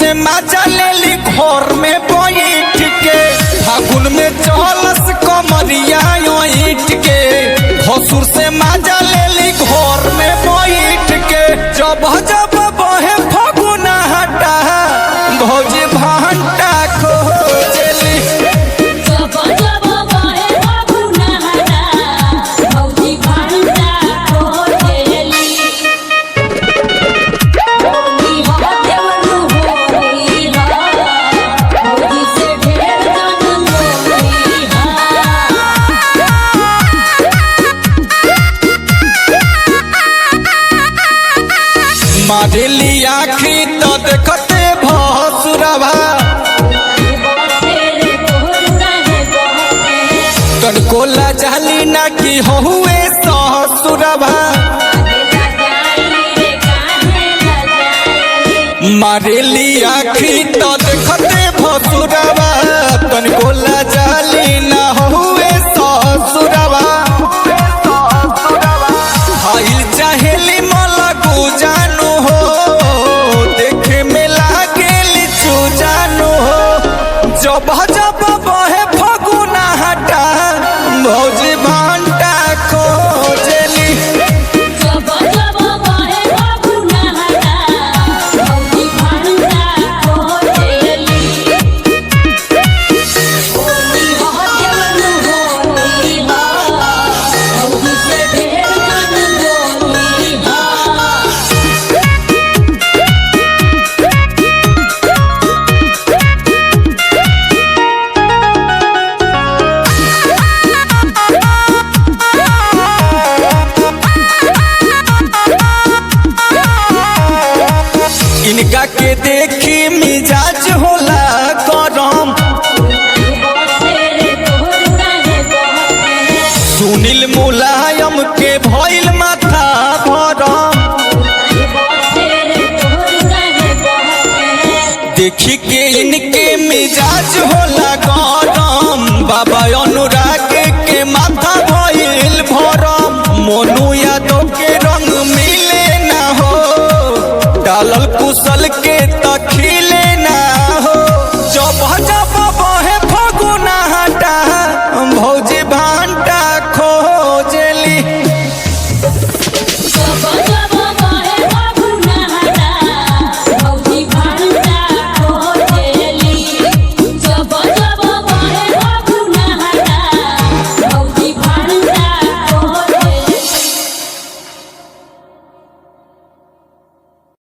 से मजा ले ली घर में बैठ के, फागुन में चलस कमरिया ईट के, भसुर से मजा ले ली घर में बैठ के, जब जब बहे फागुन हटा भौजी भांटा खोजली। मारेली आखी तो देखते भसुरवा, तनको लजाली ना कि हुए ससुरवा। मारेली आखी तो देखते भसुरवा, तनको लजाली ना हुए ससुरवा। हाइल चाहेली मला गुजानो हो, देखे में लागेली चुजानो हो, जब जब बहे फागुन हटा भौजी भांटा खोजली। इनका के देखी मिजाज होला गरम, सुनील मुलायम के भइल माथा गरम, देखी के इनके मिजाज होला